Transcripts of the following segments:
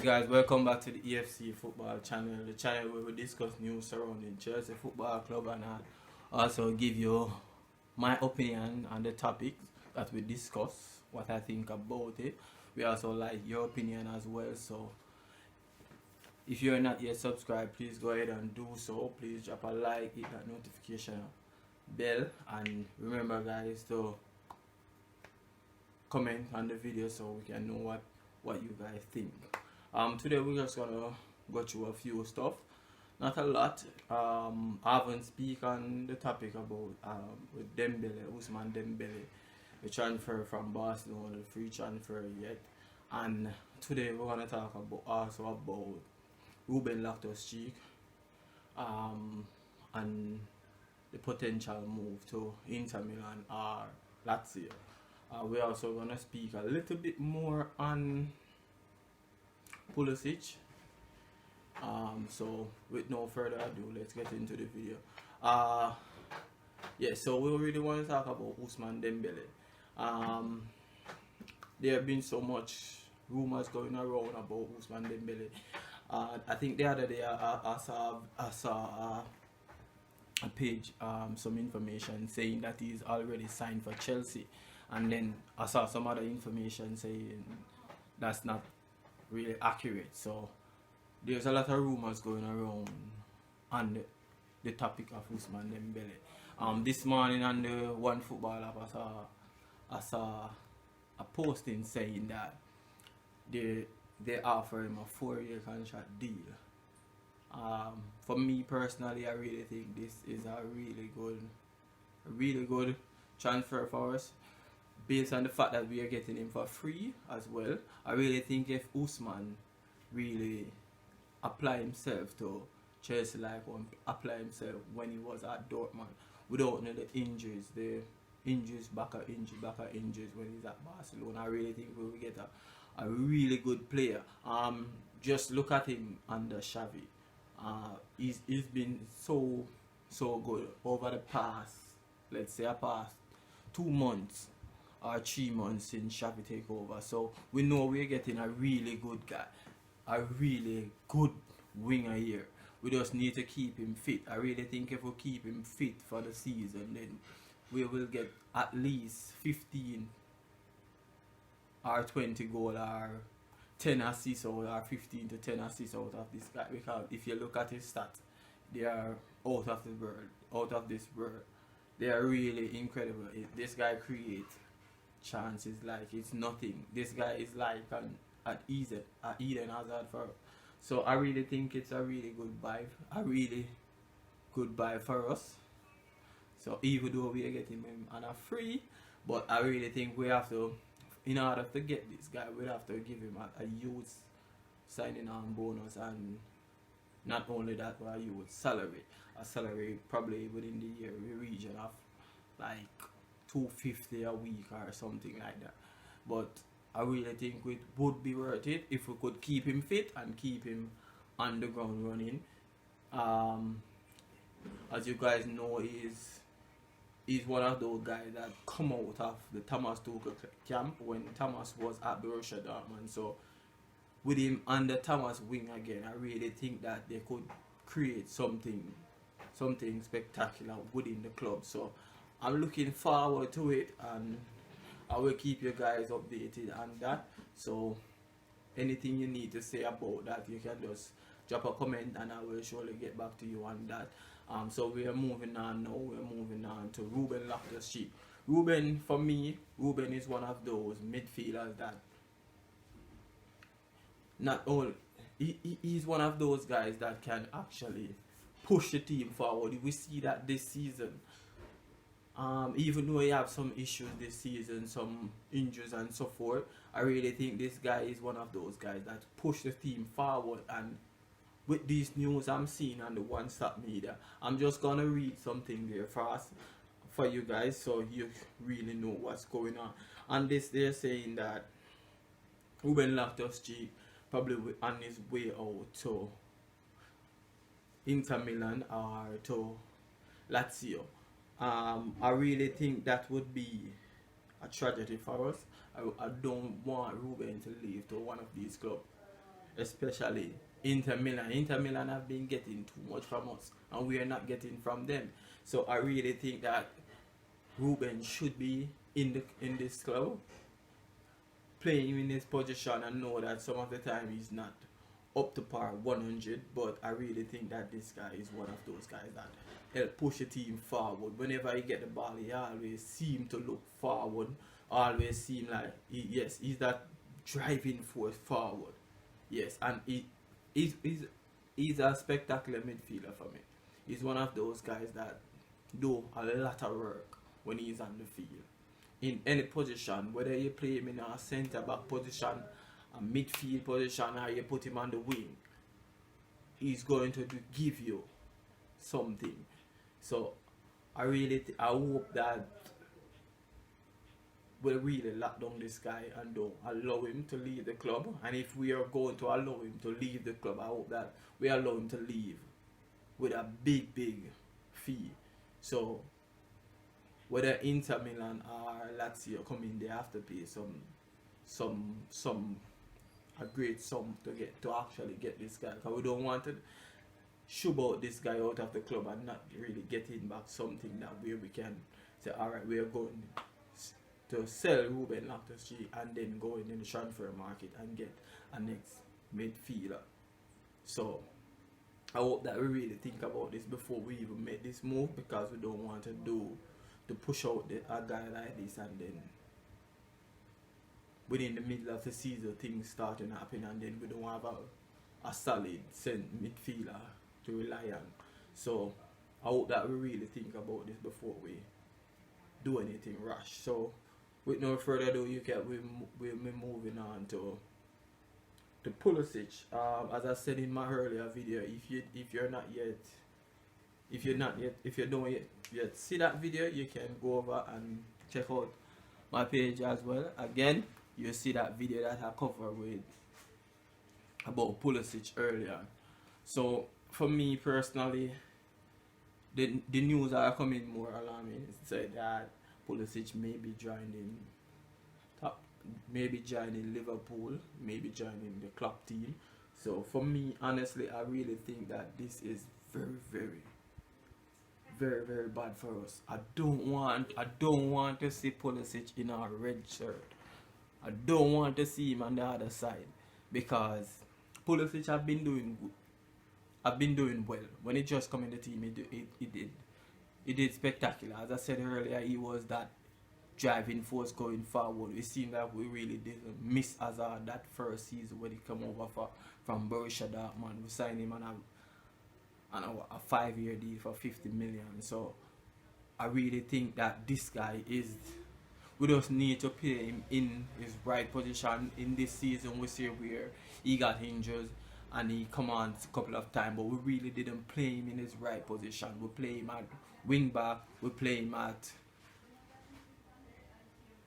guys, welcome back to the EFC football channel, the channel where we discuss news surrounding Chelsea Football Club, and I also give you my opinion on the topics that we discuss, what I think about it. We also like your opinion as well, so if you're not yet subscribed, please go ahead and do so. Please drop a like, hit that notification bell, and remember guys to comment on the video so we can know what you guys think. Today we're just gonna go through a few stuff, not a lot. I haven't speak on the topic about with Dembele, Ousmane Dembele, the transfer from Barcelona, the free transfer yet. And today we're gonna talk about Ruben Loftus-Cheek and the potential move to Inter Milan or Lazio. We're also gonna speak a little bit more on Pulisic. So with no further ado, let's get into the video. So we really want to talk about Ousmane Dembele. There have been so much rumors going around about Ousmane Dembele. I think the other day I saw a page, some information saying that he's already signed for Chelsea, and then I saw some other information saying that's not really accurate. So there's a lot of rumors going around on the topic of Ousmane Dembele. This morning on the One Football app, I saw a posting saying that they offer him a 4-year contract deal. For me personally, I really think this is a really good transfer for us, based on the fact that we are getting him for free as well. I really think if Ousmane really apply himself to Chelsea like apply himself when he was at Dortmund, without the injuries, back injuries when he's at Barcelona, I really think we will get a really good player. Just look at him under Xavi. He's been so good over the past, let's say, 2 months or 3 months since Xavi take over. So we know we're getting a really good guy, a really good winger here. We just need to keep him fit. I really think if we keep him fit for the season, then we will get at least 15 or 20 goal or 10 assists or 15 to 10 assists out of this guy, because if you look at his stats, they are out of this world. They are really incredible. This guy creates chances like it's nothing. This guy is like an Eden Hazard for us. So I really think it's a really good buy for us. So even though we are getting him on a free, but I really think we have to, in order to get this guy, we have to give him a huge signing on bonus, and not only that, but a huge salary. A salary probably within the year region of like $250 a week or something like that. But I really think it would be worth it if we could keep him fit and keep him on the ground running. As you guys know, he's one of those guys that come out of the Thomas Tuchel camp when Thomas was at Borussia Dortmund. So with him under Thomas' wing again, I really think that they could create something spectacular within the club. So I'm looking forward to it, and I will keep you guys updated on that. So anything you need to say about that, you can just drop a comment and I will surely get back to you on that. So we are moving on now. We're moving on to Ruben Loftus-Cheek. For me, Ruben is one of those midfielders that not only he's one of those guys that can actually push the team forward. We see that this season. Even though he have some issues this season, some injuries and so forth, I really think this guy is one of those guys that push the team forward. And with these news I'm seeing on the One Stop Media, I'm just gonna read something there for you guys, so you really know what's going on. And they're saying that Ruben Loftus-Cheek probably on his way out to Inter Milan or to Lazio. I really think that would be a tragedy for us. I don't want Ruben to leave to one of these clubs. especially Inter Milan. Inter Milan have been getting too much from us, and we are not getting from them. So I really think that Ruben should be in this club, playing in this position, and know that some of the time he's not up to par 100, but I really think that this guy is one of those guys that help push the team forward. Whenever he get the ball, he always seem to look forward, always seem like he's that driving force forward. Yes, and he's a spectacular midfielder for me. He's one of those guys that do a lot of work when he's on the field. In any position, whether you play him in a centre back position, a midfield position, or you put him on the wing, he's going to give you something. So I hope that we'll really lock down this guy and don't allow him to leave the club. And if we are going to allow him to leave the club, I hope that we allow him to leave with a big fee. So whether Inter Milan or Lazio come in, they have to pay a great sum to actually get this guy, because we don't want to shove out this guy out of the club and not really getting back something that we can say, alright, we are going to sell Ruben Loftus-Cheek and then go in the transfer market and get a next midfielder. So I hope that we really think about this before we even make this move, because we don't want to push out a guy like this and then within the middle of the season things starting to happen and then we don't have a solid midfielder to rely on. So I hope that we really think about this before we do anything rash. So with no further ado, we're moving on to Pulisic. As I said in my earlier video, if you don't yet see that video, you can go over and check out my page as well. Again, you see that video that I covered with about Pulisic earlier. So for me personally, the news that are coming more alarming is said that Pulisic may be joining Liverpool, maybe joining the club team. So for me, honestly, I really think that this is very bad for us. I don't want to see Pulisic in a red shirt. I don't want to see him on the other side, because Pulisic have been doing good. I've been doing well. When he just come in the team, he did spectacular. As I said earlier, he was that driving force going forward. It seemed that we really didn't miss Hazard that first season when he come over from Borussia Dortmund. We signed him on a 5-year deal for 50 million. So I really think that this guy we just need to play him in his right position. In this season, we see where he got injured and he commands a couple of times, but we really didn't play him in his right position. We play him at wing back, we play him at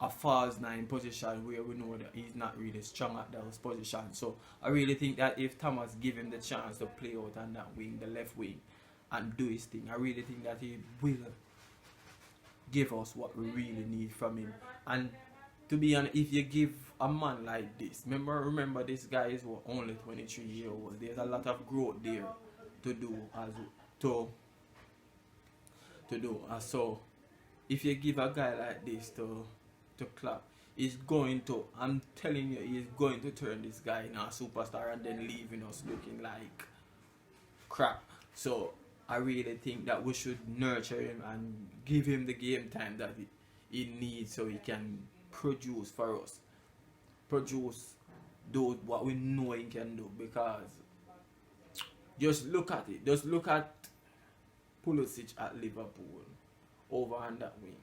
a false 9 position where we know that he's not really strong at those positions. So I really think that if Thomas give him the chance to play out on that wing, the left wing, and do his thing, I really think that he will give us what we really need from him. And to be honest, if you give a man like this, remember this guy is only 23 years old. There's a lot of growth there to do so if you give a guy like this to Klopp, I'm telling you, he's going to turn this guy into a superstar and then leaving us looking like crap. So I really think that we should nurture him and give him the game time that he needs so he can produce for us. Do what we know he can do, because just look at it. Just look at Pulisic at Liverpool over on that wing.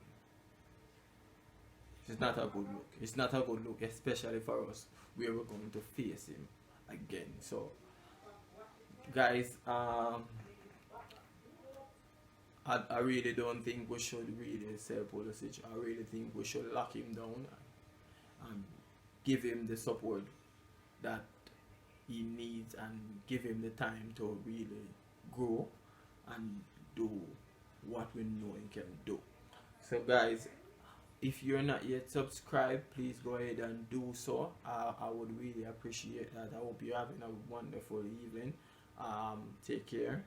It's not a good look. It's not a good look, especially for us where we're going to face him again. So guys, I really don't think we should really sell Pulisic. I really think we should lock him down and give him the support that he needs and give him the time to really grow and do what we know he can do. So guys, If you're not yet subscribed, please go ahead and do so. I would really appreciate that. I hope you're having a wonderful evening. Take care.